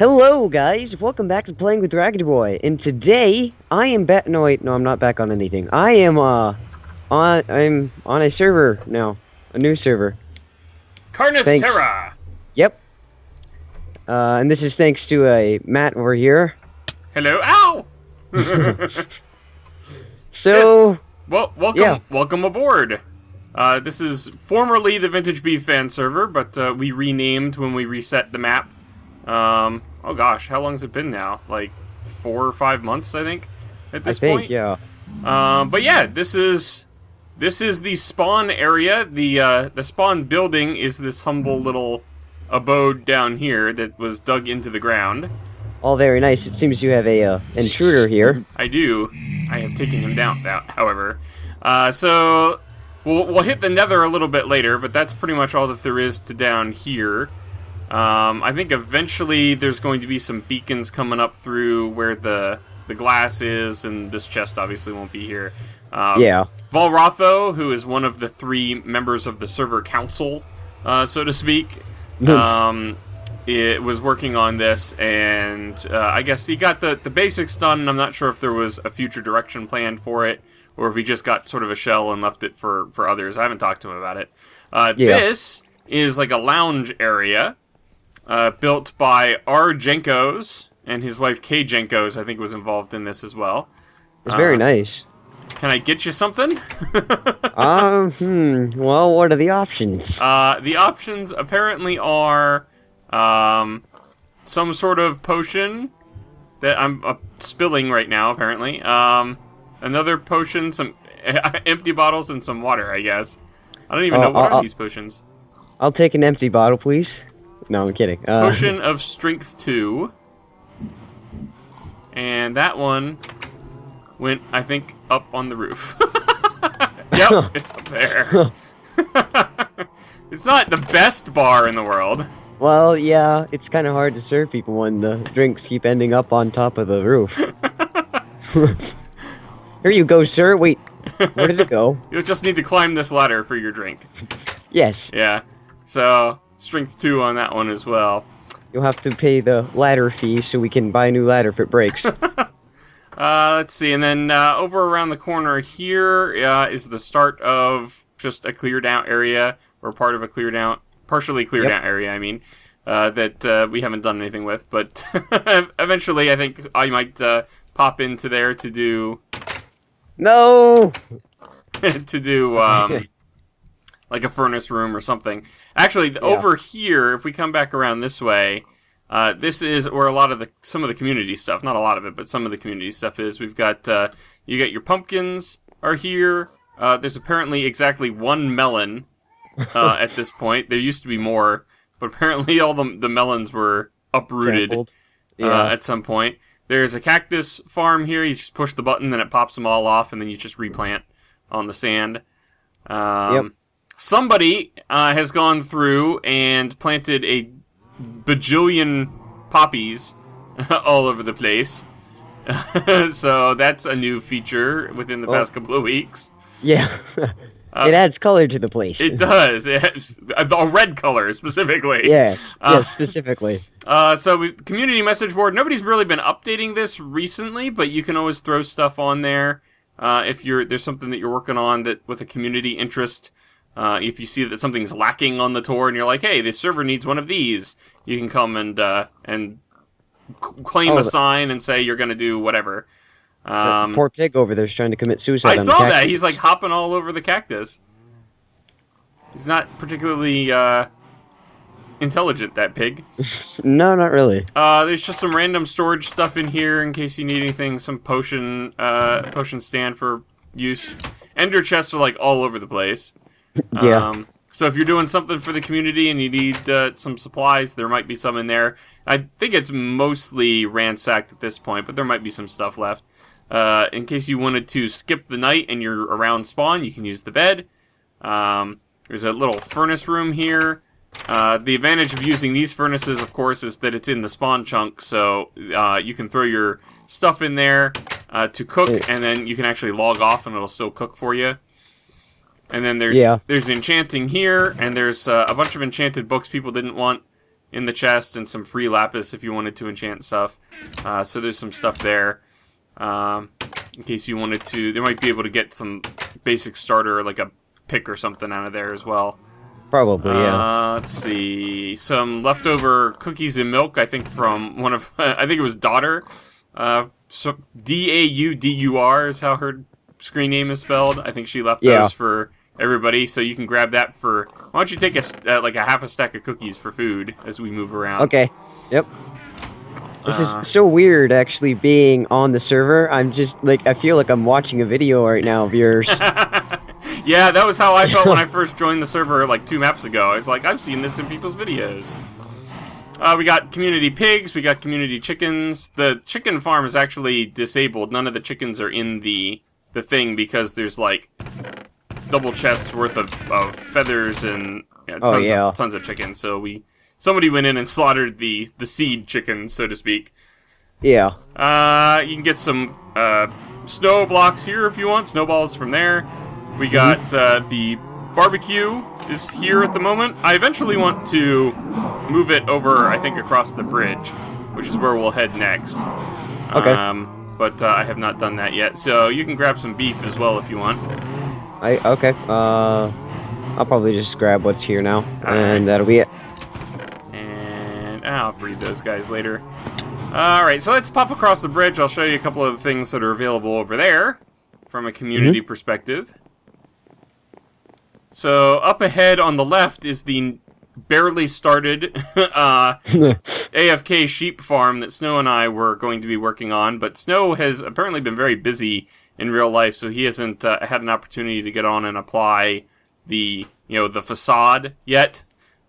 Hello, guys. Welcome back to Playing with RaggedyBoy. And today, I am back. No, wait, no, I'm not back on anything. I'm on a server now, a new server. Thanks. CarnisTerra. Yep. And this is thanks to a Matt over here. Hello. Ow. So, yes. Well, welcome aboard. This is formerly the Vintage Beef fan server, but we renamed when we reset the map. Oh gosh, how long has it been now? Like 4 or 5 months, I think, at this point. Yeah. But yeah, this is the spawn area. The spawn building is this humble little abode down here that was dug into the ground. All very nice. It seems you have a intruder here. I do. I have taken him down, however. So we'll hit the nether a little bit later, but that's pretty much all that there is to down here. I think eventually there's going to be some beacons coming up through where the glass is, and this chest obviously won't be here. Yeah. Valrotho, who is one of the 3 members of the server council, so to speak, it was working on this, and I guess he got the basics done, and I'm not sure if there was a future direction planned for it, or if he just got sort of a shell and left it for others. I haven't talked to him about it. This is like a lounge area. Built by R. Jenkos, and his wife K. Jenkos, I think, was involved in this as well. It's very nice. Can I get you something? Well, what are the options? The options apparently are some sort of potion that I'm spilling right now, apparently. Another potion, some empty bottles, and some water, I guess. I don't even know what are these potions. I'll take an empty bottle, please. No, I'm kidding. Potion of Strength 2. And that one went, I think, up on the roof. Yep, it's up there. It's not the best bar in the world. Well, yeah, it's kind of hard to serve people when the drinks keep ending up on top of the roof. Here you go, sir. Wait, where did it go? You'll just need to climb this ladder for your drink. Yes. Yeah, so Strength 2 on that one as well. You'll have to pay the ladder fee so we can buy a new ladder if it breaks. Let's see, and then over around the corner here is the start of just a cleared out area, or part of a cleared out, partially cleared out area, I mean, that we haven't done anything with, but eventually I think I might pop into there to do... No! to do, like a furnace room or something. Actually, over here, if we come back around this way, this is where a lot of some of the community stuff, not a lot of it, but some of the community stuff is. We've got, you got your pumpkins are here. There's apparently exactly 1 melon at this point. There used to be more, but apparently all the melons were uprooted at some point. There's a cactus farm here. You just push the button, then it pops them all off, and then you just replant on the sand. Somebody has gone through and planted a bajillion poppies all over the place. So that's a new feature within the past couple of weeks. Yeah. It adds color to the place. It does. A red color, specifically. Yes, yes, specifically. So community message board. Nobody's really been updating this recently, but you can always throw stuff on there if there's something that you're working on that with a community interest. If you see that something's lacking on the tour and you're like, hey, the server needs one of these, you can come and claim a sign and say you're going to do whatever. Poor pig over there's trying to commit suicide. I saw that. He's like hopping all over the cactus. He's not particularly intelligent, that pig. No, not really. There's just some random storage stuff in here in case you need anything. Some potion stand for use. Ender chests are like all over the place. Yeah. So if you're doing something for the community and you need some supplies, there might be some in there. I think it's mostly ransacked at this point, but there might be some stuff left. In case you wanted to skip the night and you're around spawn, you can use the bed. There's a little furnace room here. The advantage of using these furnaces, of course, is that it's in the spawn chunk, so you can throw your stuff in there to cook, and then you can actually log off and it'll still cook for you. And then there's enchanting here, and there's a bunch of enchanted books people didn't want in the chest and some free lapis if you wanted to enchant stuff. So there's some stuff there. In case you wanted to, they might be able to get some basic starter, like a pick or something out of there as well. Probably, yeah. Let's see. Some leftover cookies and milk, I think, from one of, I think it was Daughter. So Daudur is how her screen name is spelled. I think she left those for everybody, so you can grab that for, why don't you take like a half a stack of cookies for food as we move around. Okay, yep. This is so weird, actually, being on the server. I'm just, like, I feel like I'm watching a video right now of yours. Yeah, that was how I felt when I first joined the server, like, 2 maps ago. I was like, I've seen this in people's videos. We got community pigs, we got community chickens. The chicken farm is actually disabled. None of the chickens are in the thing because there's, like, double chests worth of feathers and tons of chickens. So somebody went in and slaughtered the seed chicken, so to speak. Yeah. You can get some snow blocks here if you want. Snowballs from there. We got the barbecue is here at the moment. I eventually want to move it over, I think, across the bridge, which is where we'll head next. Okay. But I have not done that yet. So you can grab some beef as well if you want. Okay. I'll probably just grab what's here now, and that'll be it. And I'll breed those guys later. Alright, so let's pop across the bridge. I'll show you a couple of the things that are available over there from a community perspective. So up ahead on the left is the barely started AFK sheep farm that Snow and I were going to be working on, but Snow has apparently been very busy in real life, so he hasn't had an opportunity to get on and apply the facade yet.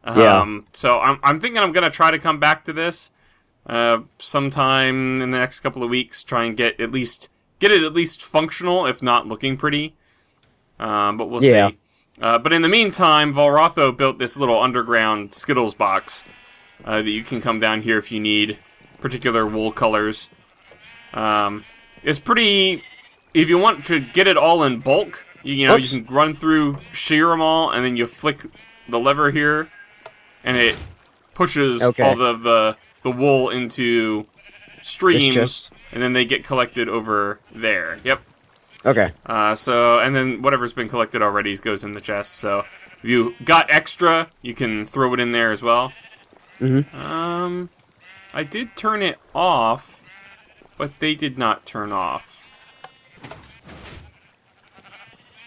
So I'm thinking I'm gonna try to come back to this sometime in the next couple of weeks. Try and get it at least functional, if not looking pretty. But we'll see. But in the meantime, Valrotho built this little underground Skittles box that you can come down here if you need particular wool colors. It's pretty. If you want to get it all in bulk, you can run through, shear them all, and then you flick the lever here, and it pushes all the wool into streams, and then they get collected over there. Yep. Okay. And then whatever's been collected already goes in the chest. So if you got extra, you can throw it in there as well. I did turn it off, but they did not turn off.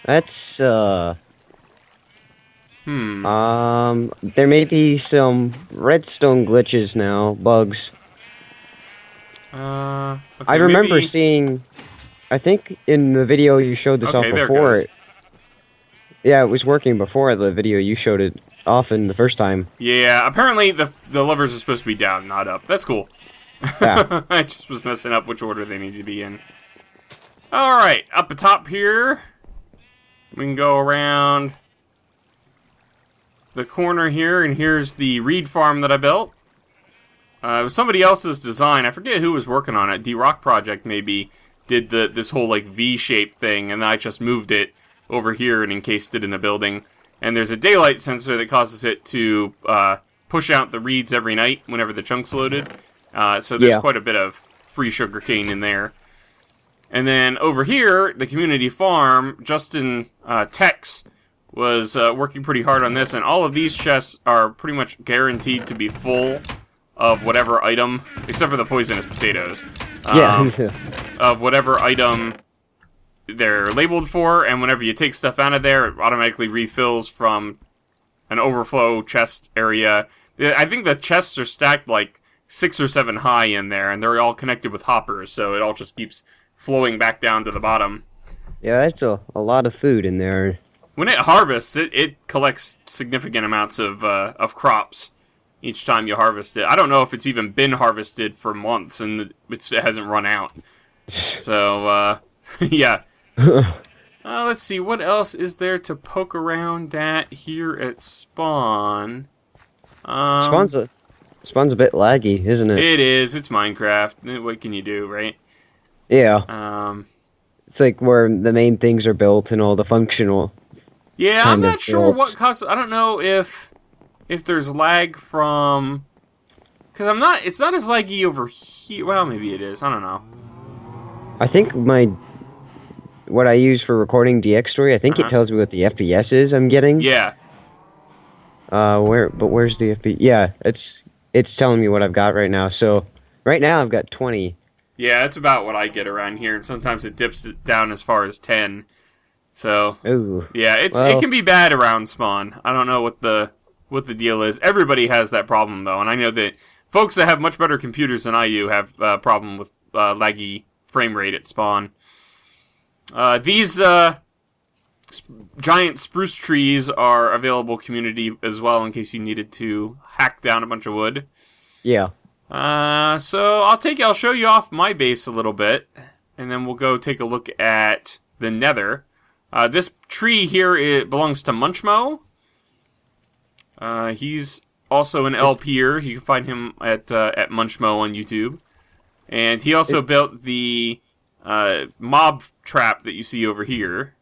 That's, there may be some redstone glitches now, bugs. Okay, I remember seeing, I think in the video you showed this off before. Yeah, it was working before the video you showed it off in the first time. Yeah, apparently the levers are supposed to be down, not up. That's cool. Yeah. I just was messing up which order they need to be in. Alright, up atop here. We can go around the corner here, and here's the reed farm that I built. It was somebody else's design. I forget who was working on it. D-Rock Project maybe did this whole like V-shaped thing, and I just moved it over here and encased it in a building. And there's a daylight sensor that causes it to push out the reeds every night whenever the chunk's loaded. So there's quite a bit of free sugarcane in there. And then over here, the community farm, Justin Tex was working pretty hard on this, and all of these chests are pretty much guaranteed to be full of whatever item, except for the poisonous potatoes. Of whatever item they're labeled for, and whenever you take stuff out of there, it automatically refills from an overflow chest area. I think the chests are stacked like 6 or 7 high in there, and they're all connected with hoppers, so it all just keeps flowing back down to the bottom. Yeah, that's a lot of food in there. When it harvests, it collects significant amounts of crops each time you harvest it. I don't know if it's even been harvested for months and it hasn't run out. So, yeah. Let's see, what else is there to poke around at here at Spawn? Spawn's a bit laggy, isn't it? It is. It's Minecraft. What can you do, right? Yeah. It's like where the main things are built and all the functional. Yeah, I'm not sure what causes. I don't know if there's lag from Because it's not as laggy over here. Well, maybe it is. I don't know. I think what I use for recording DX Story, I think it tells me what the FPS is I'm getting. Yeah. Where's the FPS? Yeah, it's telling me what I've got right now. So right now I've got 20. Yeah, that's about what I get around here, and sometimes it dips it down as far as 10. So, ooh. Yeah, it can be bad around spawn. I don't know what the deal is. Everybody has that problem though, and I know that folks that have much better computers than I do have a problem with laggy frame rate at spawn. These giant spruce trees are available community as well in case you needed to hack down a bunch of wood. Yeah. So I'll show you off my base a little bit, and then we'll go take a look at the Nether. This tree here, it belongs to Munchmo. He's also an LPer. You can find him at Munchmo on YouTube. And he also built the mob trap that you see over here.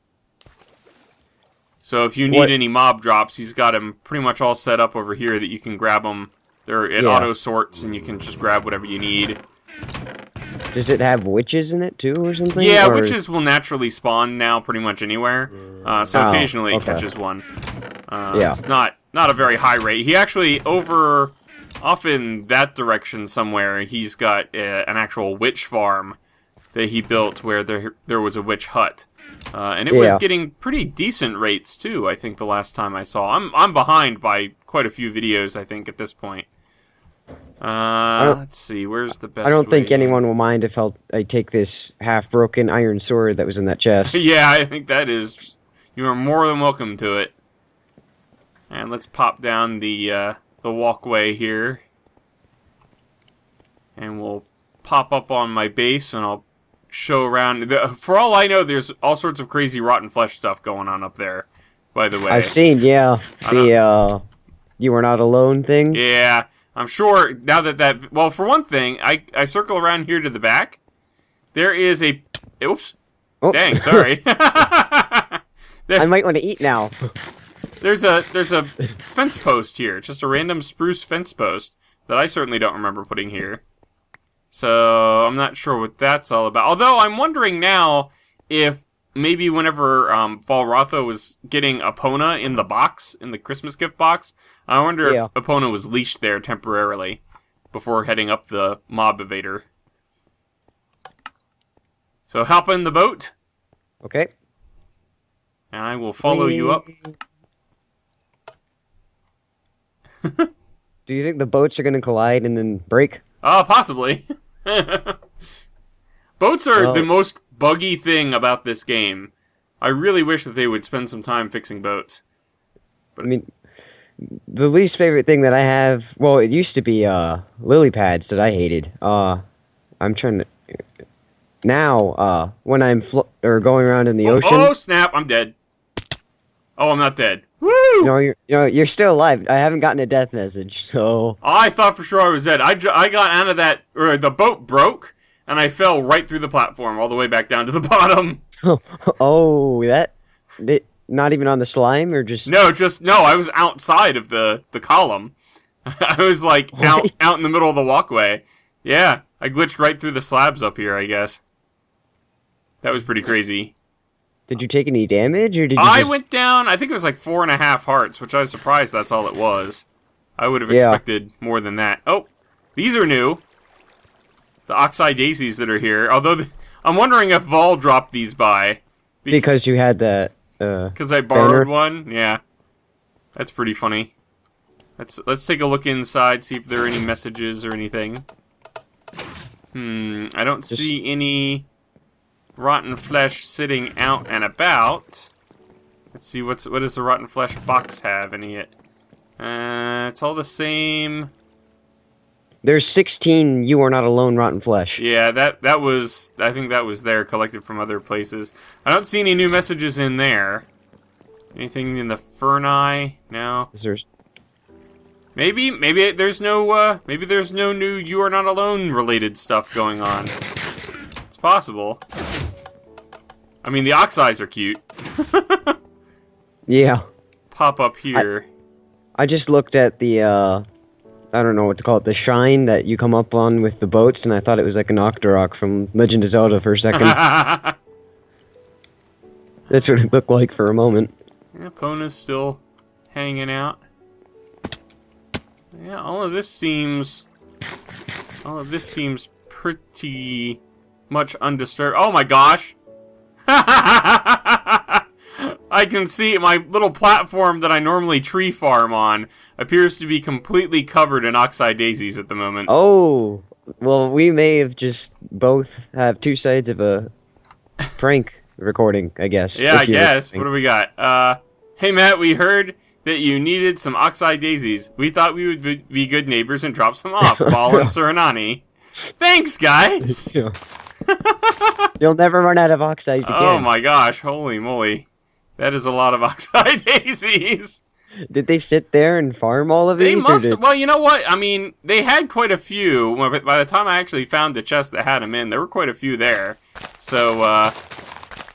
So if you need any mob drops, he's got them pretty much all set up over here that you can grab them. It auto sorts, and you can just grab whatever you need. Does it have witches in it too, or something? Yeah, witches will naturally spawn now pretty much anywhere. So occasionally it catches one. It's not a very high rate. He actually off in that direction somewhere, he's got an actual witch farm that he built where there was a witch hut. And it was getting pretty decent rates too, I think the last time I saw. I'm behind by quite a few videos, I think, at this point. Let's see, where's the best I don't think way? anyone will mind if I take this half-broken iron sword that was in that chest. Yeah, I think that is... You are more than welcome to it. And let's pop down the walkway here. And we'll pop up on my base, and I'll show around. For all I know, there's all sorts of crazy rotten flesh stuff going on up there, by the way. I've seen, the You Are Not Alone thing. Yeah, I'm sure now that... Well, for one thing, I circle around here to the back. There is a... Oops. Oh. Dang, sorry. I might want to eat now. There's a fence post here. Just a random spruce fence post that I certainly don't remember putting here. So, I'm not sure what that's all about. Although, I'm wondering now if maybe whenever Valrotha was getting Epona in the box, in the Christmas gift box, I wonder if Epona was leashed there temporarily before heading up the mob evader. So, hop in the boat. Okay. And I will follow you up. Do you think the boats are going to collide and then break? Possibly. Boats are the most buggy thing about this game. I really wish that they would spend some time fixing boats. But I mean, the least favorite thing that I have, well, it used to be lily pads that I hated. I'm trying to now when I'm going around in the ocean. Oh snap! I'm dead. Oh, I'm not dead. Woo! No, you're still alive. I haven't gotten a death message, so. I thought for sure I was dead. I got out of that. Or the boat broke, and I fell right through the platform all the way back down to the bottom. Oh, not even on the slime, or just? No, I was outside of the column. I was like out in the middle of the walkway. Yeah, I glitched right through the slabs up here, I guess. That was pretty crazy. Did you take any damage, or did you I went down, I think it was like 4.5 hearts, which I was surprised that's all it was. I would have expected more than that. Oh, these are new. The Oxeye Daisies that are here. Although, I'm wondering if Vol dropped these by. Because you had that, because I borrowed one? Yeah. That's pretty funny. Let's take a look inside, see if there are any messages or anything. I don't see any rotten flesh sitting out and about. Let's see, what does the rotten flesh box have in it? It's all the same. There's 16 You Are Not Alone rotten flesh. Yeah, that was, I think that was there collected from other places. I don't see any new messages in there. Anything in the Ferni? No. Maybe there's no new You Are Not Alone related stuff going on. It's possible. I mean, the Oxeyes are cute. Yeah. Pop up here. I just looked at the I don't know what to call it, the shrine that you come up on with the boats, and I thought it was like an Octorok from Legend of Zelda for a second. Yeah, That's what it looked like for a moment. Pona's still hanging out. Yeah, all of this seems pretty much undisturbed. Oh my gosh! I can see my little platform that I normally tree farm on appears to be completely covered in oxeye daisies at the moment. Oh, well, we may have just both have two sides of a prank recording, I guess. Yeah, I if you're guess. listening. What do we got? Hey Matt, we heard that you needed some oxeye daisies. We thought we would be good neighbors and drop some off. Ball and Surinani. Thanks, guys! Yeah. You'll never run out of oxides again. Oh my gosh, holy moly. That is a lot of oxeye daisies. Did they sit there and farm all of They these? must. Well, you know what? I mean, they had quite a few. By the time I actually found the chest that had them in, there were quite a few there. So,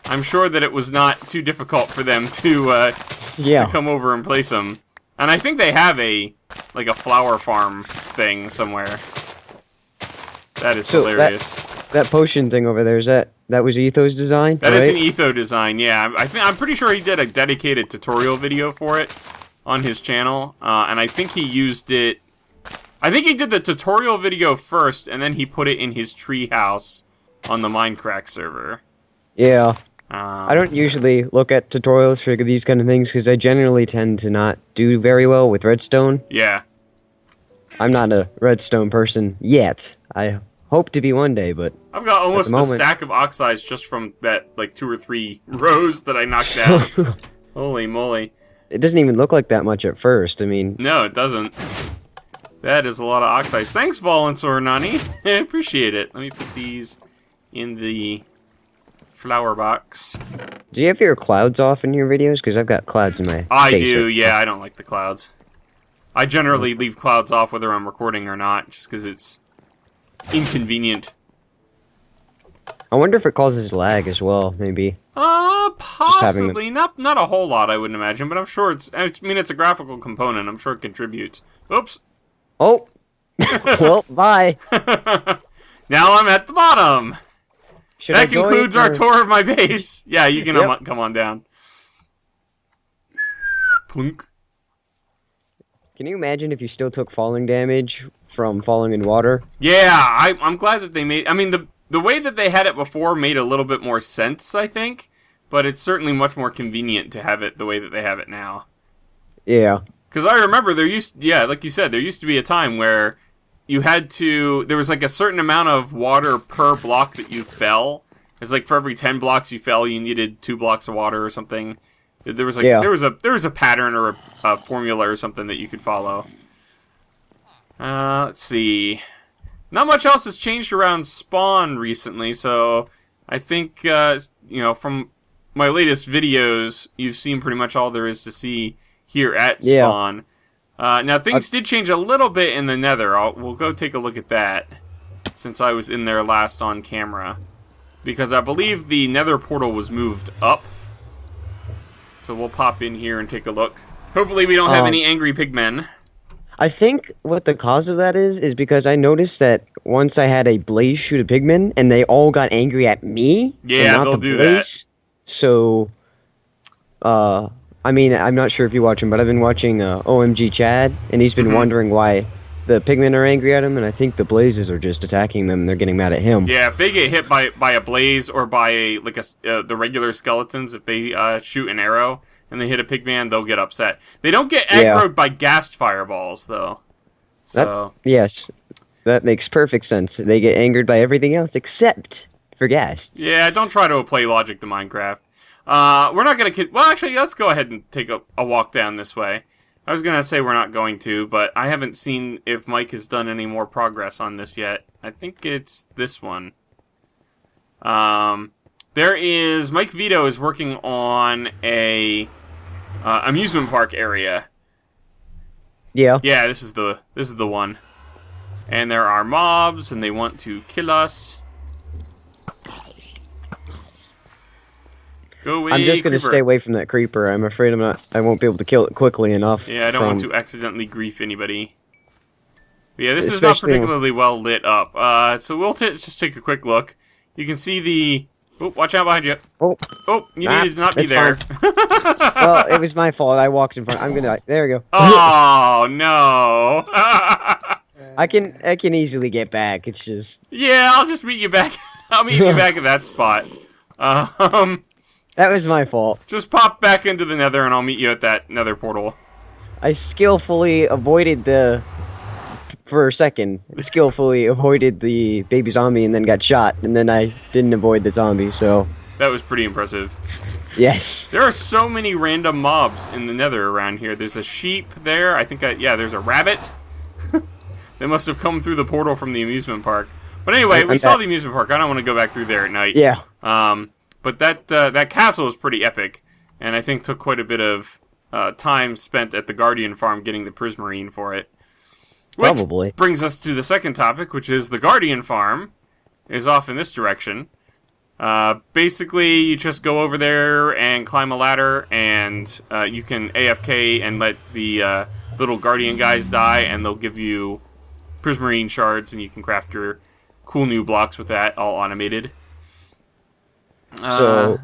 I'm sure that it was not too difficult for them to come over and place them. And I think they have a flower farm thing somewhere. That is hilarious. That potion thing over there, that was Etho's design? That right? is an Etho design, yeah. I'm pretty sure he did a dedicated tutorial video for it on his channel, and I think he used it. I think he did the tutorial video first, and then he put it in his treehouse on the Minecraft server. Yeah. I don't usually look at tutorials for these kind of things because I generally tend to not do very well with redstone. Yeah. I'm not a redstone person yet. I hope to be one day, but I've got almost a stack of oxides just from that 2 or 3 rows that I knocked down. Holy moly. It doesn't even look like that much at first. I mean... No, it doesn't. That is a lot of oxides. Thanks, Vol and Sornani. I appreciate it. Let me put these in the flower box. Do you have your clouds off in your videos? Because I've got clouds in my I face do, right yeah. now. I don't like the clouds. I generally leave clouds off whether I'm recording or not, just because it's inconvenient. I wonder if it causes lag as well, maybe. Possibly. Not a whole lot, I wouldn't imagine, but I'm sure it's a graphical component. I'm sure it contributes. Oops. Oh! Well, bye! Now I'm at the bottom! That concludes our or... tour of my base. Yeah, you can come on down. Plunk. Can you imagine if you still took falling damage from falling in water? Yeah, I'm glad that they made... I mean, the way that they had it before made a little bit more sense, I think. But it's certainly much more convenient to have it the way that they have it now. Yeah. Because I remember like you said, there used to be a time where you had to... There was a certain amount of water per block that you fell. It's for every 10 blocks you fell, you needed 2 blocks of water or something. There was there was a pattern or a formula or something that you could follow. Let's see. Not much else has changed around spawn recently, so I think from my latest videos, you've seen pretty much all there is to see here at spawn. Now things did change a little bit in the Nether. We'll go take a look at that since I was in there last on camera, because I believe the Nether portal was moved up. So we'll pop in here and take a look. Hopefully we don't have any angry pigmen. I think what the cause of that is because I noticed that once I had a blaze shoot a pigman, and they all got angry at me. Yeah, and not they'll the do blaze. So, I mean, I'm not sure if you watch him, but I've been watching OMG Chad, and he's been wondering why the pigmen are angry at him, and I think the blazes are just attacking them, and they're getting mad at him. Yeah, if they get hit by a blaze or by the regular skeletons, if they shoot an arrow and they hit a pigman, they'll get upset. They don't get aggroed by gassed fireballs, though. So yes, that makes perfect sense. They get angered by everything else except for ghasts. Yeah, don't try to apply logic to Minecraft. We're not gonna. Well, actually, let's go ahead and take a walk down this way. I was gonna say we're not going to, but I haven't seen if Mike has done any more progress on this yet. I think it's this one. There is Mike Vito is working on a amusement park area. Yeah. Yeah, this is the one. And there are mobs, and they want to kill us. Go away, I'm just gonna creeper. stay away from that creeper. I'm afraid I won't be able to kill it quickly enough. Yeah, I don't want to accidentally grief anybody. Yeah, this is not Especially particularly well lit up. So we'll just take a quick look. You can see the... Oh, watch out behind you. oh, Oh, you needed to not be it's there. fine. Well, it was my fault. I walked in front. I'm gonna die. There we go. Oh, no. I can easily get back. It's just Yeah, I'll just meet you back. I'll meet you back at that spot. that was my fault. Just pop back into the nether and I'll meet you at that nether portal. I skillfully avoided for a second. Skillfully avoided the baby zombie and then got shot, and then I didn't avoid the zombie. So That was pretty impressive. yes. There are so many random mobs in the nether around here. There's a sheep there. I think, yeah, there's a rabbit. They must have come through the portal from the amusement park. But anyway, we saw the amusement park. I don't want to go back through there at night. Yeah. But that castle is pretty epic, and I think took quite a bit of time spent at the Guardian farm getting the prismarine for it. Which Probably. brings us to the second topic, which is the Guardian farm is off in this direction. Basically, you just go over there and climb a ladder, and you can AFK and let the little Guardian guys die, and they'll give you prismarine shards, and you can craft your cool new blocks with that, all automated. So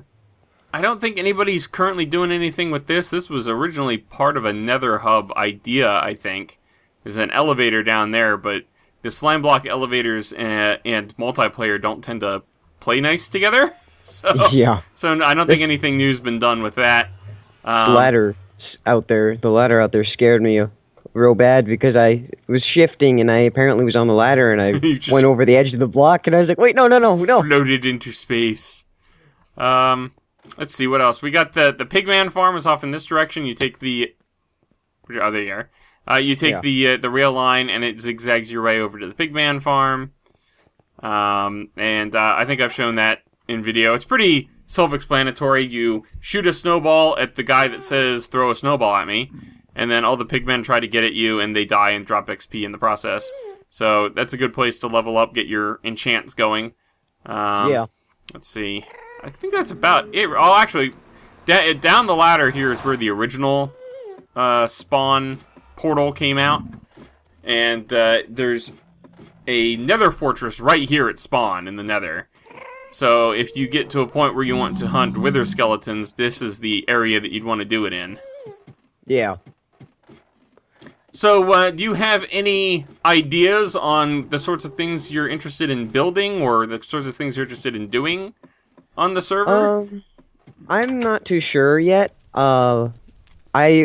I don't think anybody's currently doing anything with this. This was originally part of a Nether Hub idea, I think. There's an elevator down there, but the slime block elevators and multiplayer don't tend to play nice together. So, yeah. So I don't think anything new's been done with that. The ladder out there scared me real bad because I was shifting and I apparently was on the ladder and I went over the edge of the block and I was like, wait, no. Floated into space. Let's see what else. We got the Pigman farm is off in this direction. You take the... Oh, there you are. You take the rail line and it zigzags your way over to the Pigman farm. I think I've shown that in video. It's pretty self-explanatory. You shoot a snowball at the guy that says, throw a snowball at me. And then all the pigmen try to get at you, and they die and drop XP in the process. So that's a good place to level up, get your enchants going. Yeah. Let's see. I think that's about it. Oh, actually, down the ladder here is where the original spawn portal came out. And there's a nether fortress right here at spawn in the nether. So if you get to a point where you want to hunt wither skeletons, this is the area that you'd want to do it in. Yeah. So, do you have any ideas on the sorts of things you're interested in building or the sorts of things you're interested in doing on the server? I'm not too sure yet. I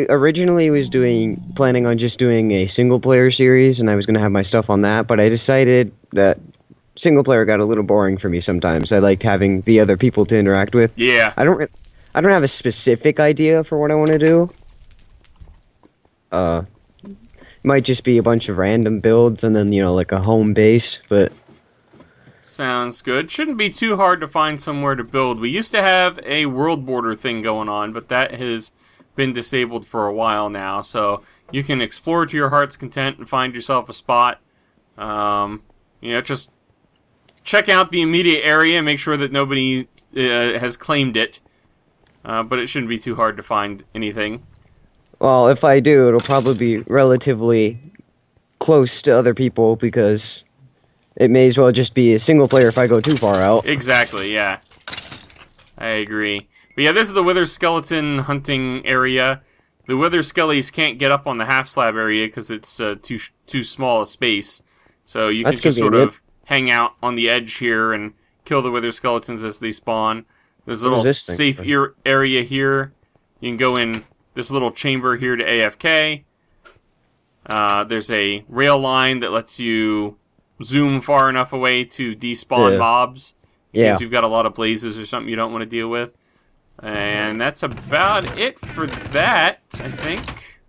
originally was planning on just doing a single-player series, and I was going to have my stuff on that, but I decided that single-player got a little boring for me sometimes. I liked having the other people to interact with. Yeah. I don't have a specific idea for what I want to do. Might just be a bunch of random builds and then, like a home base, but... Sounds good. Shouldn't be too hard to find somewhere to build. We used to have a world border thing going on, but that has been disabled for a while now, so you can explore to your heart's content and find yourself a spot. Just check out the immediate area and make sure that nobody has claimed it, but it shouldn't be too hard to find anything. Well, if I do, it'll probably be relatively close to other people because it may as well just be a single player if I go too far out. Exactly, yeah. I agree. But yeah, this is the wither skeleton hunting area. The wither skellies can't get up on the half slab area because it's too small a space. So you can just sort of hang out on the edge here and kill the wither skeletons as they spawn. There's a little safe area here. You can go in this little chamber here to AFK. There's a rail line that lets you zoom far enough away to despawn mobs. In case you've got a lot of blazes or something you don't want to deal with. And that's about it for that, I think.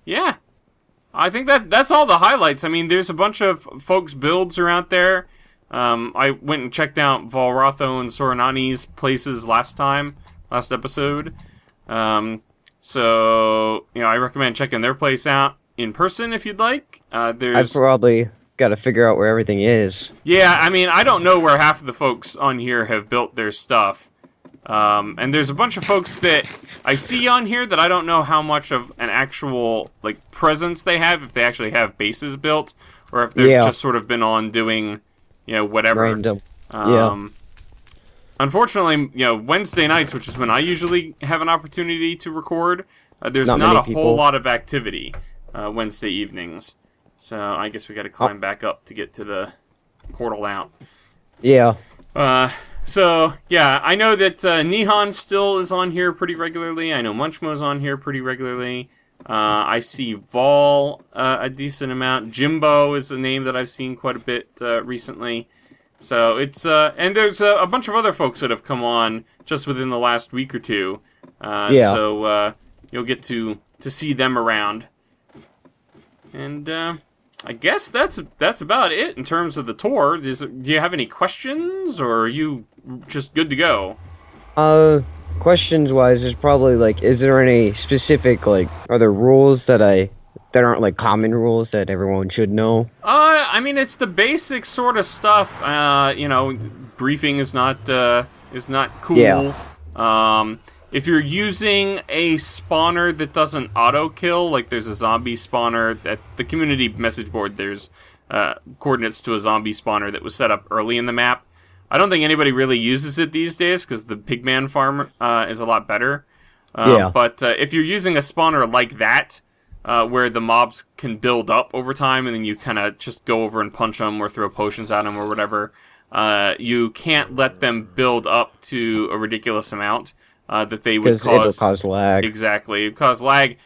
Yeah. I think that's all the highlights. I mean, there's a bunch of folks' builds around there. I went and checked out Valrotho and Soranani's places last episode. So, I recommend checking their place out in person if you'd like. I've probably got to figure out where everything is. Yeah, I mean, I don't know where half of the folks on here have built their stuff. And there's a bunch of folks that I see on here that I don't know how much of an actual like presence they have, if they actually have bases built, or if they've just sort of been on doing, whatever. Random. Unfortunately, Wednesday nights, which is when I usually have an opportunity to record, there's not a people. whole lot of activity Wednesday evenings. So I guess we got to climb back up to get to the portal out. Yeah. So, yeah, I know that Nihon still is on here pretty regularly. I know Munchmo's on here pretty regularly. I see Vol a decent amount. Jimbo is a name that I've seen quite a bit recently. So it's and there's a bunch of other folks that have come on just within the last week or two. So you'll get to see them around. And I guess that's about it in terms of the tour. Do you have any questions, or are you just good to go? Questions wise, there's probably like, is there any specific are there rules that aren't like common rules that everyone should know? I mean, it's the basic sort of stuff. Briefing is not cool. Yeah. If you're using a spawner that doesn't auto-kill, like there's a zombie spawner at the community message board, there's coordinates to a zombie spawner that was set up early in the map. I don't think anybody really uses it these days because the pigman farm is a lot better. But if you're using a spawner like that, where the mobs can build up over time and then you kind of just go over and punch them or throw potions at them or whatever, you can't let them build up to a ridiculous amount. That they would cause lag. Exactly, it would cause lag,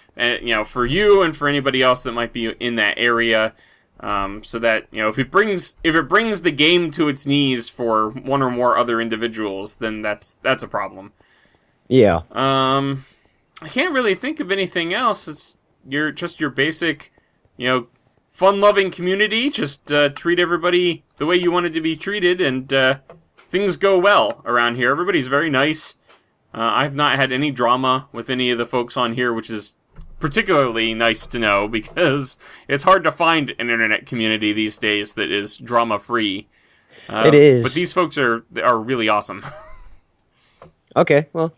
for you and for anybody else that might be in that area. So that if it brings the game to its knees for one or more other individuals, then that's a problem. Yeah. I can't really think of anything else. It's your basic, fun-loving community. Just treat everybody the way you wanted to be treated, and things go well around here. Everybody's very nice. I've not had any drama with any of the folks on here, which is particularly nice to know because it's hard to find an internet community these days that is drama-free. It is. But these folks are really awesome. Okay, well.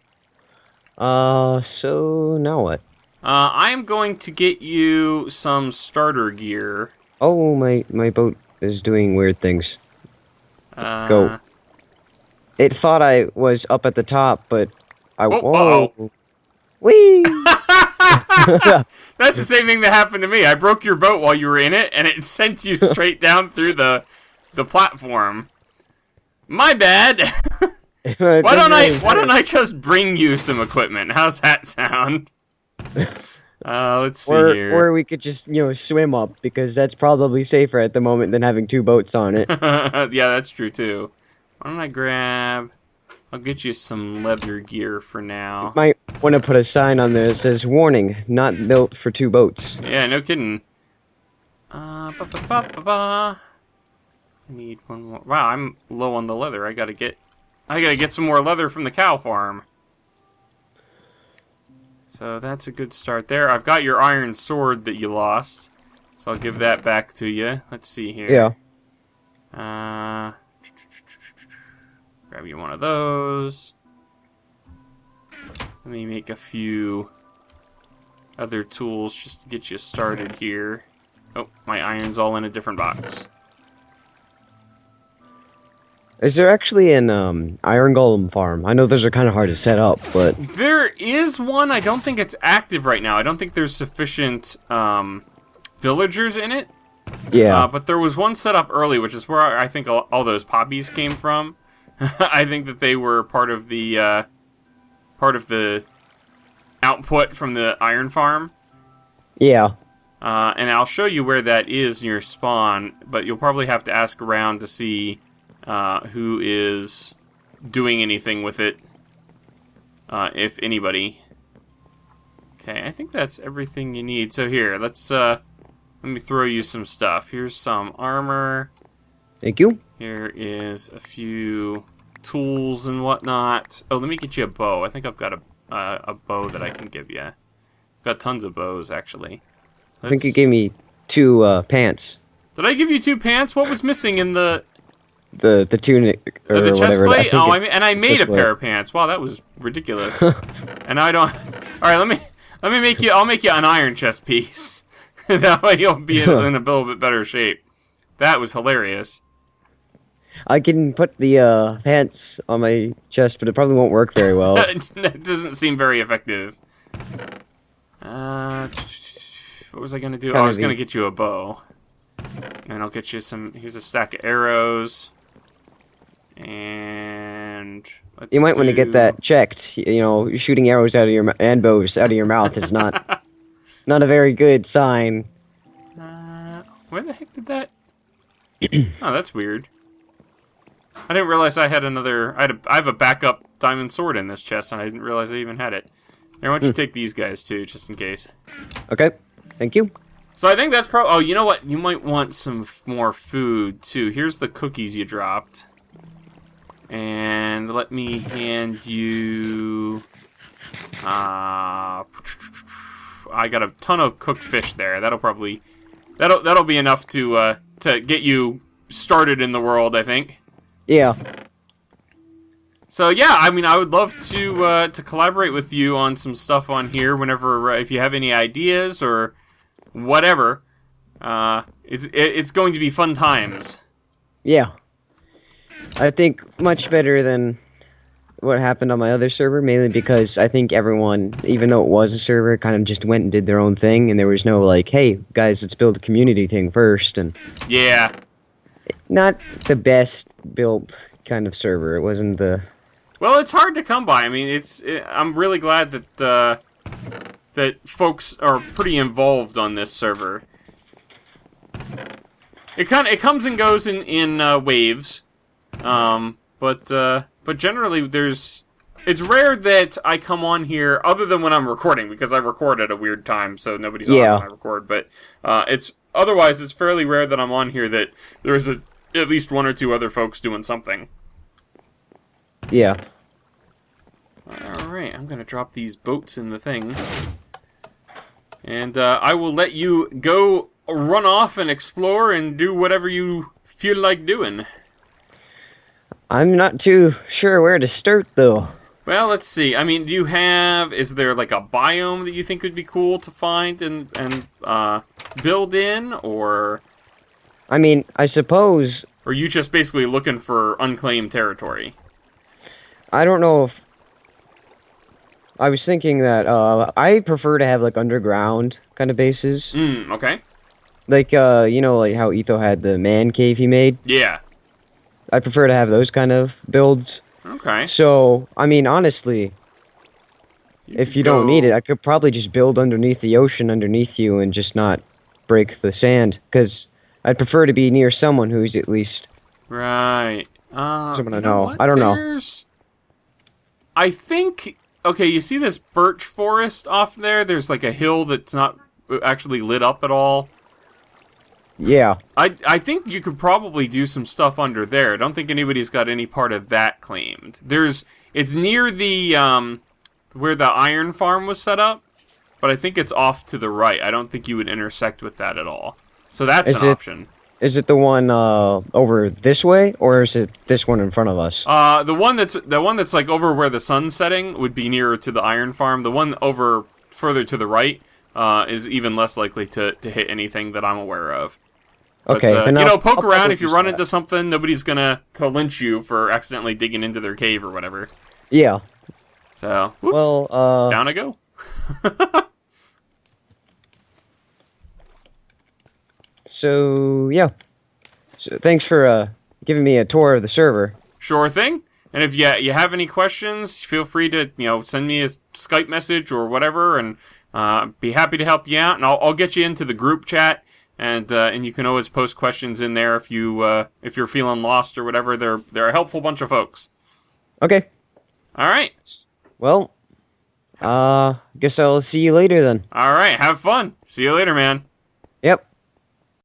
So now what? I'm going to get you some starter gear. Oh, my boat is doing weird things. Go. It thought I was up at the top, but whoa. Whee! That's the same thing that happened to me. I broke your boat while you were in it, and it sent you straight down through the platform. My bad. Why don't I just bring you some equipment? How's that sound? Let's see here. Or we could just swim up, because that's probably safer at the moment than having two boats on it. Yeah, that's true too. Why don't I grab... I'll get you some leather gear for now. Might want to put a sign on there that says, "Warning, not built for two boats." Yeah, no kidding. I need one more. Wow, I'm low on the leather. I gotta get some more leather from the cow farm. So that's a good start there. I've got your iron sword that you lost, so I'll give that back to you. Let's see here. Yeah. Grab you one of those. Let me make a few other tools just to get you started here. Oh, my iron's all in a different box. Is there actually an iron golem farm? I know those are kind of hard to set up, but... There is one. I don't think it's active right now. I don't think there's sufficient villagers in it. Yeah. But there was one set up early, which is where I think all those poppies came from. I think that they were part of the output from the iron farm. Yeah. And I'll show you where that is near spawn, but you'll probably have to ask around to see who is doing anything with it, if anybody. Okay, I think that's everything you need. So here, let me throw you some stuff. Here's some armor. Thank you. Here is a few tools and whatnot. Oh, let me get you a bow. I think I've got a bow that I can give you. I've got tons of bows, actually. I think you gave me two pants. Did I give you two pants? What was missing in the the tunic or The chest whatever. plate. Oh, I made chest a pair of pants. Wow, that was ridiculous. And I don't. All right, let me make you. I'll make you an iron chest piece. That way you'll be in a little bit better shape. That was hilarious. I can put the pants on my chest, but it probably won't work very well. That doesn't seem very effective. What was I gonna do? I was gonna get you a bow, and I'll get you some. Here's a stack of arrows, and you might want to get that checked. You know, shooting arrows out of your and bows out of your mouth is not not a very good sign. Where the heck did that? Oh, that's weird. I didn't realize I had another. I have a backup diamond sword in this chest, and I didn't realize I even had it. Here, why don't you take these guys too, just in case? Okay, thank you. So I think that's probably. Oh, you know what? You might want some more food too. Here's the cookies you dropped, and let me hand you. I got a ton of cooked fish there. That'll be enough to get you started in the world, I think. Yeah. So yeah, I mean, I would love to collaborate with you on some stuff on here whenever if you have any ideas or whatever. It's going to be fun times. Yeah. I think much better than what happened on my other server, mainly because I think everyone, even though it was a server, kind of just went and did their own thing, and there was no like, hey guys, let's build a community thing first. And yeah, not the best built kind of server. It wasn't the. Well, it's hard to come by. I mean, I'm really glad that that folks are pretty involved on this server. It comes and goes in waves, but generally it's rare that I come on here other than when I'm recording, because I record at a weird time, so nobody's on when I record. But otherwise it's fairly rare that I'm on here that there is at least one or two other folks doing something. Yeah. Alright, I'm going to drop these boats in the thing. And I will let you go run off and explore and do whatever you feel like doing. I'm not too sure where to start, though. Well, let's see. I mean, is there like a biome that you think would be cool to find and build in, or... I mean, I suppose... Or are you just basically looking for unclaimed territory? I don't know if... I was thinking that, I prefer to have, like, underground kind of bases. Okay. Like, you know, like how Etho had the man cave he made? Yeah. I prefer to have those kind of builds. Okay. So, I mean, honestly, if you don't need it, I could probably just build underneath the ocean underneath you and just not break the sand, because I'd prefer to be near someone who's at least... Right. Someone I know. I don't know. I think... Okay, you see this birch forest off there? There's like a hill that's not actually lit up at all. Yeah. I think you could probably do some stuff under there. I don't think anybody's got any part of that claimed. It's near the, where the iron farm was set up, but I think it's off to the right. I don't think you would intersect with that at all. So that's an option. Is it the one over this way, or is it this one in front of us? The one that's like over where the sun's setting would be nearer to the iron farm. The one over further to the right is even less likely to hit anything that I'm aware of. Okay, but, then poke around. If you run into something, nobody's gonna lynch you for accidentally digging into their cave or whatever. Yeah. So, whoop, well, down I go. So, yeah. So, thanks for giving me a tour of the server. Sure thing. And if you have any questions, feel free to send me a Skype message or whatever, and be happy to help you out. And I'll get you into the group chat, and you can always post questions in there if you're feeling lost or whatever. They're a helpful bunch of folks. Okay. All right. Well, guess I'll see you later then. All right. Have fun. See you later, man.